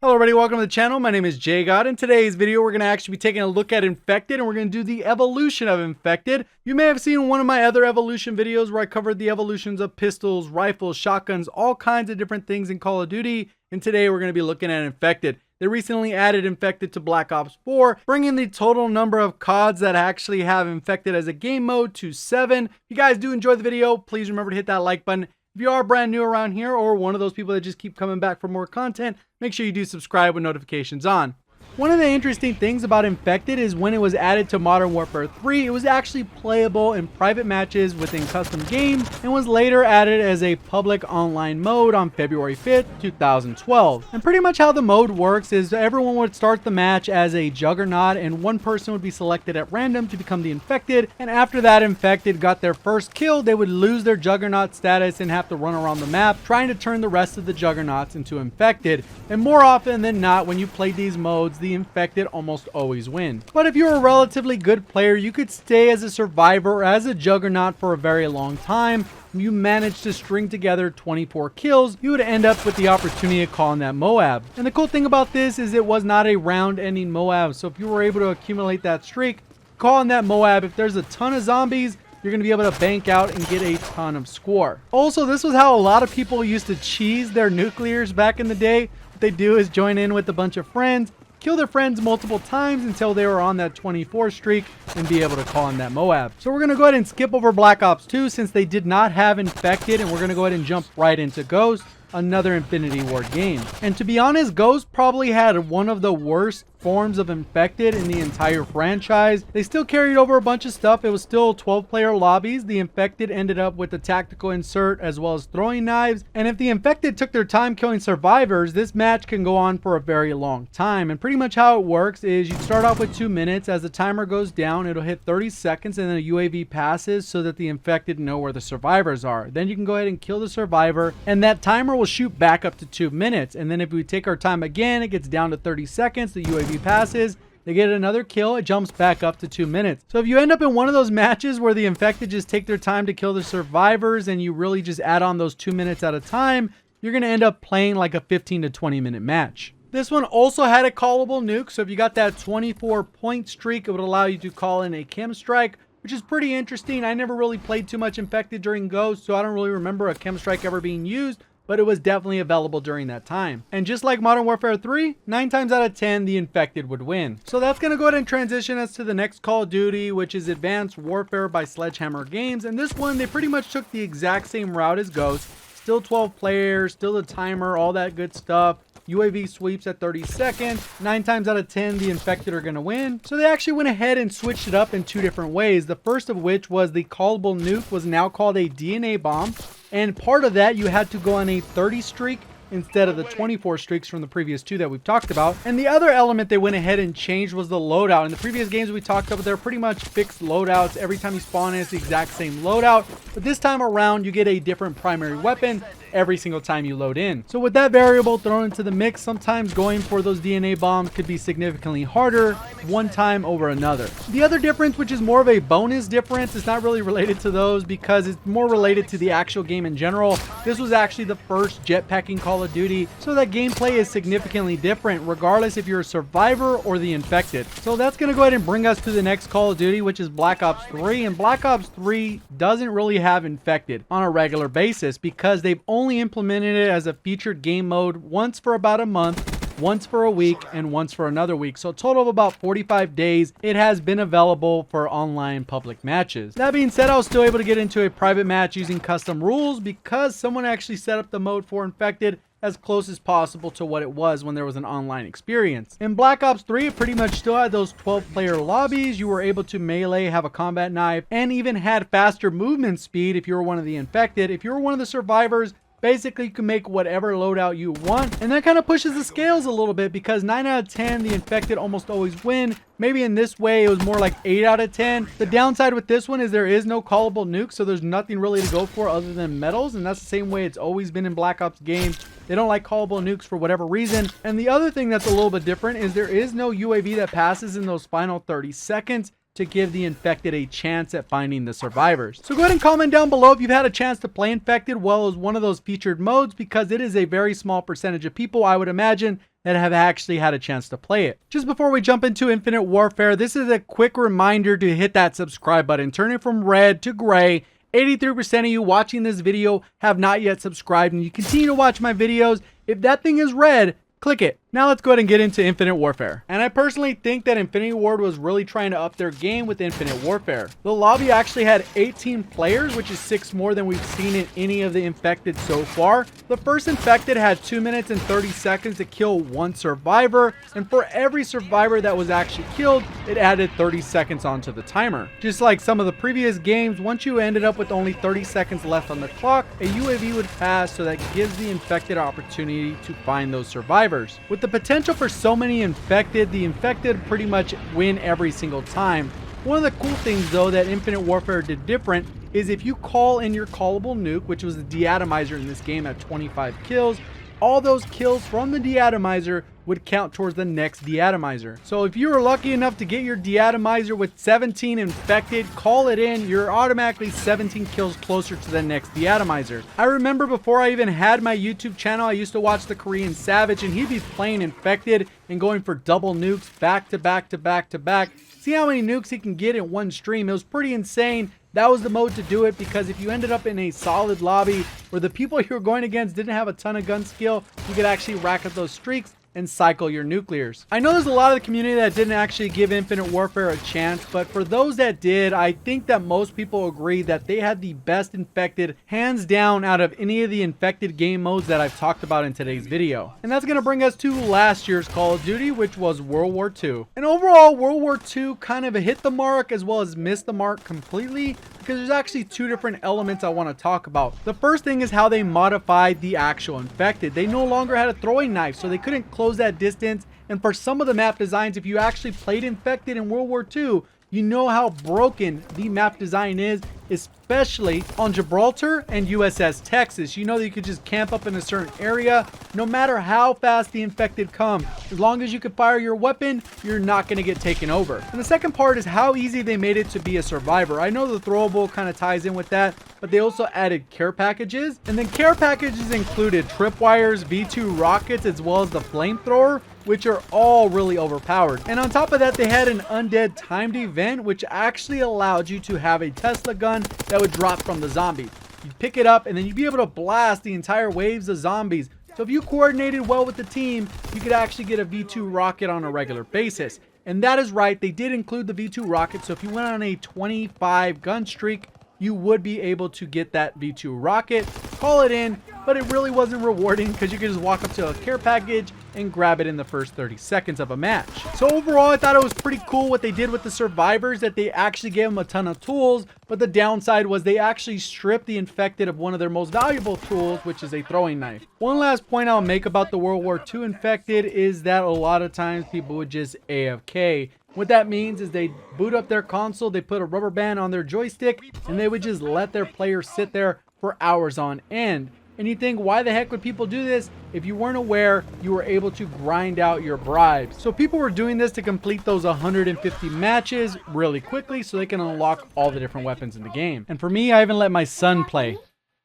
Hello everybody, welcome to the channel. My name is JGOD. In today's video, we're going to actually be taking a look at Infected, and we're going to do the evolution of Infected. You may have seen one of my other evolution videos where I covered the evolutions of pistols, rifles, shotguns, all kinds of different things in Call of Duty. And today we're going to be looking at Infected. They recently added Infected to Black Ops 4, bringing the total number of CoDs that actually have Infected as a game mode to 7. If you guys do enjoy the video, please remember to hit that like button. If you are brand new around here or one of those people that just keep coming back for more content, make sure you do subscribe with notifications on. One of the interesting things about Infected is when it was added to Modern Warfare 3, it was actually playable in private matches within custom games and was later added as a public online mode on February 5th, 2012. And pretty much how the mode works is everyone would start the match as a Juggernaut and one person would be selected at random to become the Infected, and after that Infected got their first kill, they would lose their Juggernaut status and have to run around the map trying to turn the rest of the Juggernauts into Infected. And more often than not, when you play these modes, the Infected almost always win. But if you're a relatively good player, you could stay as a survivor or as a Juggernaut for a very long time. If you managed to string together 24 kills, you would end up with the opportunity to call in that Moab. And the cool thing about this is it was not a round-ending Moab, so if you were able to accumulate that streak, call in that Moab. If there's a ton of zombies, you're going to be able to bank out and get a ton of score. Also, this was how a lot of people used to cheese their nuclears back in the day. What they do is join in with a bunch of friends, kill their friends multiple times until they were on that 24 streak and be able to call in that Moab. So we're going to go ahead and skip over Black Ops 2 since they did not have Infected, and we're going to go ahead and jump right into Ghost, another Infinity Ward game. And to be honest, Ghost probably had one of the worst forms of Infected in the entire franchise. They still carried over a bunch of stuff. It was still 12-player lobbies. The Infected ended up with the tactical insert as well as throwing knives. And if the Infected took their time killing survivors, this match can go on for a very long time. And pretty much how it works is you start off with 2 minutes. As the timer goes down, it'll hit 30 seconds and then a UAV passes so that the Infected know where the survivors are. Then you can go ahead and kill the survivor, and that timer will shoot back up to 2 minutes. And then if we take our time again, it gets down to 30 seconds. The UAV passes, they get another kill, it jumps back up to 2 minutes. So if you end up in one of those matches where the Infected just take their time to kill the survivors and you really just add on those 2 minutes at a time, you're going to end up playing like a 15 to 20 minute match. This one also had a callable nuke, so if you got that 24 point streak, it would allow you to call in a chem strike, which is pretty interesting. I never really played too much Infected during Ghost, so I don't really remember a chem strike ever being used, but it was definitely available during that time. And just like Modern Warfare 3, 9 times out of 10, the Infected would win. So that's going to go ahead and transition us to the next Call of Duty, which is Advanced Warfare by Sledgehammer Games. And this one, they pretty much took the exact same route as Ghost. Still 12 players, still the timer, all that good stuff. UAV sweeps at 30 seconds. 9 times out of 10, the Infected are going to win. So they actually went ahead and switched it up in 2 different ways. The first of which was the callable nuke was now called a DNA bomb. And part of that, you had to go on a 30 streak instead of the 24 streaks from the previous 2 that we've talked about. And the other element they went ahead and changed was the loadout. In the previous games we talked about, they're pretty much fixed loadouts. Every time you spawn in, it's the exact same loadout. But this time around, you get a different primary weapon every single time you load in. So with that variable thrown into the mix, sometimes going for those DNA bombs could be significantly harder one time over another. The other difference, which is more of a bonus difference, is not really related to those because it's more related to the actual game in general. This was actually the first jetpacking Call of Duty, so that gameplay is significantly different regardless if you're a survivor or the Infected. So that's going to go ahead and bring us to the next Call of Duty, which is Black Ops 3. And Black Ops 3 doesn't really have Infected on a regular basis because they've only implemented it as a featured game mode once for about a month, once for a week, and once for another week. So a total of about 45 days it has been available for online public matches. That being said, I was still able to get into a private match using custom rules because someone actually set up the mode for Infected as close as possible to what it was when there was an online experience. In Black Ops 3, it pretty much still had those 12-player lobbies. You were able to melee, have a combat knife, and even had faster movement speed if you were one of the Infected. If you were one of the survivors, basically you can make whatever loadout you want, and that kind of pushes the scales a little bit because 9 out of 10 the Infected almost always win. Maybe in this way it was more like 8 out of 10. The downside with this one is there is no callable nuke, so there's nothing really to go for other than medals, and that's the same way it's always been in Black Ops games. They don't like callable nukes for whatever reason. And the other thing that's a little bit different is there is no UAV that passes in those final 30 seconds. to give the Infected a chance at finding the survivors. So go ahead and comment down below if you've had a chance to play Infected well as one of those featured modes, because it is a very small percentage of people, I would imagine, that have actually had a chance to play it. Just before we jump into Infinite Warfare, this is a quick reminder to hit that subscribe button. Turn it from red to gray. 83% of you watching this video have not yet subscribed, and you continue to watch my videos. If that thing is red, click it. Now let's go ahead and get into Infinite Warfare. And I personally think that Infinity Ward was really trying to up their game with Infinite Warfare. The lobby actually had 18 players, which is 6 more than we've seen in any of the Infected so far. The first Infected had 2 minutes and 30 seconds to kill 1 survivor, and for every survivor that was actually killed, it added 30 seconds onto the timer. Just like some of the previous games, once you ended up with only 30 seconds left on the clock, a UAV would pass, so that gives the Infected opportunity to find those survivors. With the potential for so many Infected, the Infected pretty much win every single time. One of the cool things though that Infinite Warfare did different is if you call in your callable nuke, which was the deatomizer in this game at 25 kills, all those kills from the deatomizer would count towards the next deatomizer. So if you were lucky enough to get your deatomizer with 17 Infected, call it in, you're automatically 17 kills closer to the next deatomizer. I remember before I even had my YouTube channel, I used to watch the Korean Savage, and he'd be playing Infected and going for double nukes back to back to back to back. See how many nukes he can get in one stream. It was pretty insane. That was the mode to do it, because if you ended up in a solid lobby where the people you were going against didn't have a ton of gun skill, you could actually rack up those streaks and cycle your nuclears. I know there's a lot of the community that didn't actually give Infinite Warfare a chance, but for those that did, I think that most people agree that they had the best Infected hands down out of any of the Infected game modes that I've talked about in today's video. And that's going to bring us to last year's Call of Duty, which was World War II. And overall, World War II kind of hit the mark as well as missed the mark completely, because there's actually 2 different elements I want to talk about. The first thing is how they modified the actual Infected. They no longer had a throwing knife, so they couldn't close that distance. And for some of the map designs, if you actually played Infected in World War II, you know how broken the map design is, especially on Gibraltar and USS Texas. You know that you could just camp up in a certain area, no matter how fast the Infected come. As long as you can fire your weapon, you're not going to get taken over. And the second part is how easy they made it to be a survivor. I know the throwable kind of ties in with that, but they also added care packages. And then care packages included tripwires, V2 rockets, as well as the flamethrower, which are all really overpowered. And on top of that, they had an undead timed event, which actually allowed you to have a Tesla gun that would drop from the zombies. You'd pick it up and then you'd be able to blast the entire waves of zombies. So if you coordinated well with the team, you could actually get a V2 rocket on a regular basis. And that is right, they did include the V2 rocket. So if you went on a 25 gun streak, you would be able to get that V2 rocket, call it in, but it really wasn't rewarding because you could just walk up to a care package and grab it in the first 30 seconds of a match. So overall, I thought it was pretty cool what they did with the survivors, that they actually gave them a ton of tools, but the downside was they actually stripped the Infected of one of their most valuable tools, which is a throwing knife. One last point I'll make about the World War II Infected is that a lot of times people would just AFK. What that means is they boot up their console, they put a rubber band on their joystick, and they would just let their players sit there for hours on end. And you think, why the heck would people do this? If you weren't aware, you were able to grind out your bribes. So people were doing this to complete those 150 matches really quickly so they can unlock all the different weapons in the game. And for me, I even let my son play.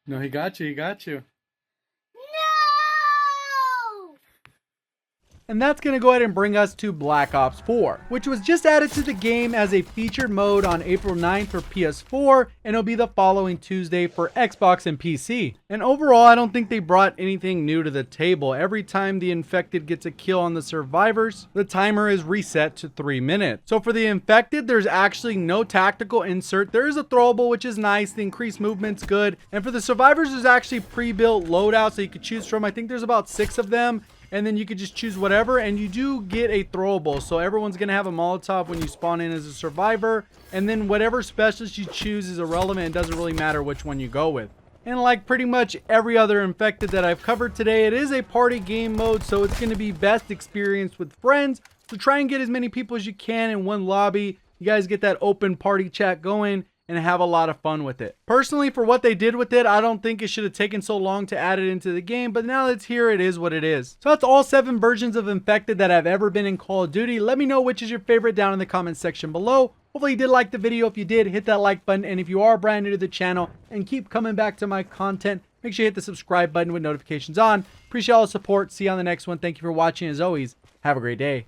No, he got you, he got you. And that's going to go ahead and bring us to Black Ops 4, which was just added to the game as a featured mode on April 9th for PS4, and it'll be the following Tuesday for Xbox and PC. And overall, I don't think they brought anything new to the table. Every time the Infected gets a kill on the survivors, the timer is reset to 3 minutes. So for the Infected, there's actually no tactical insert. There is a throwable, which is nice. The increased movement's good. And for the survivors, there's actually pre-built loadouts that you could choose from. I think there's about 6 of them. And then you could just choose whatever, and you do get a throwable. So everyone's going to have a Molotov when you spawn in as a survivor. And then whatever specialist you choose is irrelevant. It doesn't really matter which one you go with. And like pretty much every other Infected that I've covered today, it is a party game mode. So it's going to be best experienced with friends. So try and get as many people as you can in one lobby. You guys get that open party chat going and have a lot of fun with it. Personally, for what they did with it, I don't think it should have taken so long to add it into the game, but now that it's here, it is what it is. So that's all 7 versions of Infected that have ever been in Call of Duty. Let me know which is your favorite down in the comment section below. Hopefully you did like the video. If you did, hit that like button, and if you are brand new to the channel and keep coming back to my content, Make sure you hit the subscribe button with notifications on. Appreciate all the support. See you on the next one. Thank you for watching. As always, have a great day.